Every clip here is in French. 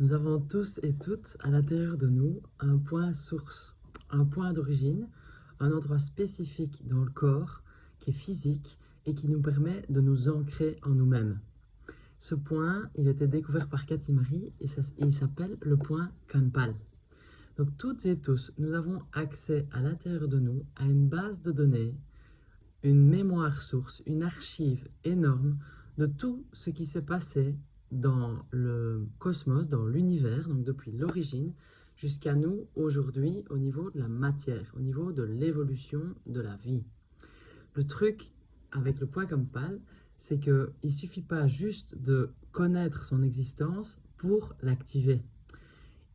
Nous avons tous et toutes à l'intérieur de nous un point source, un point d'origine, un endroit spécifique dans le corps qui est physique et qui nous permet de nous ancrer en nous-mêmes. Ce point, il a été découvert par Cathy Marie et il s'appelle le point Kanpal. Donc toutes et tous, nous avons accès à l'intérieur de nous à une base de données, une mémoire source, une archive énorme de tout ce qui s'est passé dans le cosmos, dans l'univers, donc depuis l'origine, jusqu'à nous aujourd'hui au niveau de la matière, au niveau de l'évolution de la vie. Le truc avec le point Kanpal, c'est qu'il ne suffit pas juste de connaître son existence pour l'activer.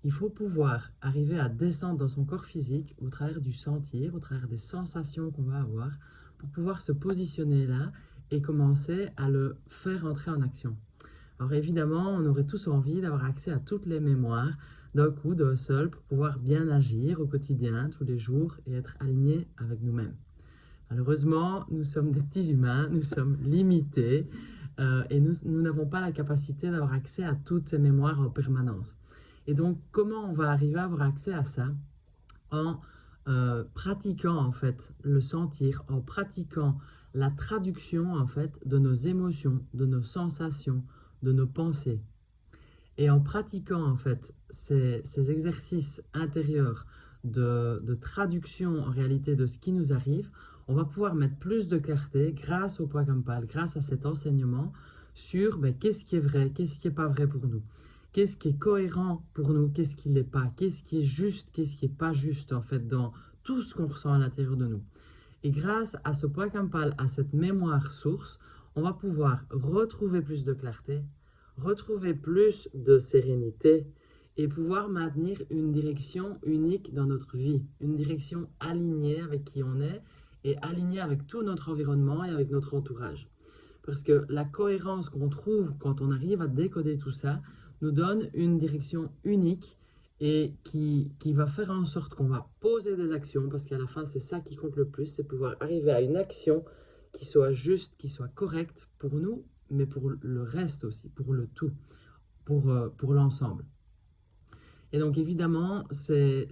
Il faut pouvoir arriver à descendre dans son corps physique au travers du sentir, au travers des sensations qu'on va avoir, pour pouvoir se positionner là et commencer à le faire entrer en action. Alors évidemment, on aurait tous envie d'avoir accès à toutes les mémoires d'un coup, d'un seul, pour pouvoir bien agir au quotidien, tous les jours, et être aligné avec nous-mêmes. Malheureusement, nous sommes des petits humains, nous sommes limités et nous n'avons pas la capacité d'avoir accès à toutes ces mémoires en permanence. Et donc, comment on va arriver à avoir accès à ça? En pratiquant en fait le sentir, en pratiquant la traduction en fait de nos émotions, de nos sensations, de nos pensées. Et en pratiquant en fait ces exercices intérieurs de traduction en réalité de ce qui nous arrive, on va pouvoir mettre plus de clarté grâce au point Kanpal, grâce à cet enseignement sur qu'est-ce qui est vrai, qu'est-ce qui n'est pas vrai pour nous. Qu'est-ce qui est cohérent pour nous, qu'est-ce qui ne l'est pas, qu'est-ce qui est juste, qu'est-ce qui n'est pas juste en fait dans tout ce qu'on ressent à l'intérieur de nous. Et grâce à ce point Kanpal, à cette mémoire source, on va pouvoir retrouver plus de clarté, retrouver plus de sérénité et pouvoir maintenir une direction unique dans notre vie, une direction alignée avec qui on est et alignée avec tout notre environnement et avec notre entourage. Parce que la cohérence qu'on trouve quand on arrive à décoder tout ça nous donne une direction unique et qui va faire en sorte qu'on va poser des actions, parce qu'à la fin, c'est ça qui compte le plus, c'est pouvoir arriver à une action qui soit juste, qui soit correcte pour nous, mais pour le reste aussi, pour le tout, pour l'ensemble. Et donc évidemment, c'est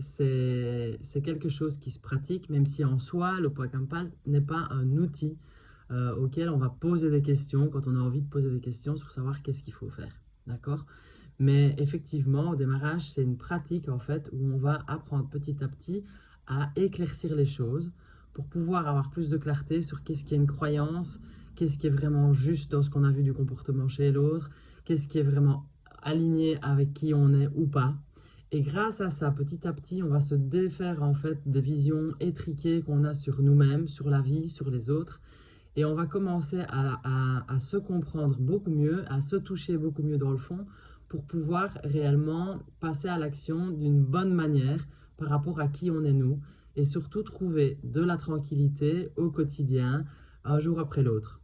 quelque chose qui se pratique, même si en soi, le point Kanpal n'est pas un outil auquel on va poser des questions quand on a envie de poser des questions sur savoir qu'est-ce qu'il faut faire. D'accord? Mais effectivement, au démarrage, c'est une pratique en fait où on va apprendre petit à petit à éclaircir les choses pour pouvoir avoir plus de clarté sur qu'est-ce qui est une croyance, qu'est-ce qui est vraiment juste dans ce qu'on a vu du comportement chez l'autre, qu'est-ce qui est vraiment aligné avec qui on est ou pas. Et grâce à ça, petit à petit, on va se défaire en fait des visions étriquées qu'on a sur nous-mêmes, sur la vie, sur les autres. Et on va commencer à se comprendre beaucoup mieux, à se toucher beaucoup mieux dans le fond, pour pouvoir réellement passer à l'action d'une bonne manière par rapport à qui on est nous, et surtout trouver de la tranquillité au quotidien, un jour après l'autre.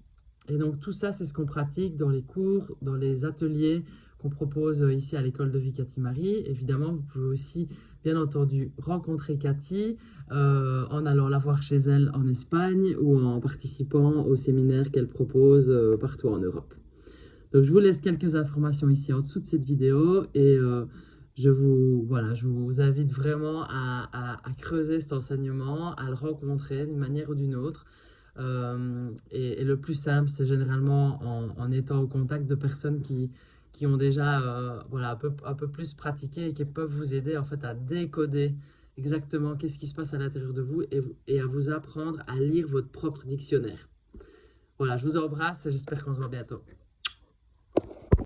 Et donc tout ça, c'est ce qu'on pratique dans les cours, dans les ateliers qu'on propose ici à l'école de vie Cathy Marie. Évidemment, vous pouvez aussi, bien entendu, rencontrer Cathy en allant la voir chez elle en Espagne ou en participant aux séminaires qu'elle propose partout en Europe. Donc je vous laisse quelques informations ici en dessous de cette vidéo et je vous invite vraiment à creuser cet enseignement, à le rencontrer d'une manière ou d'une autre. Et le plus simple, c'est généralement en étant au contact de personnes qui ont déjà un peu plus pratiqué et qui peuvent vous aider en fait à décoder exactement qu'est-ce qui se passe à l'intérieur de vous et à vous apprendre à lire votre propre dictionnaire. Voilà, je vous embrasse et j'espère qu'on se voit bientôt.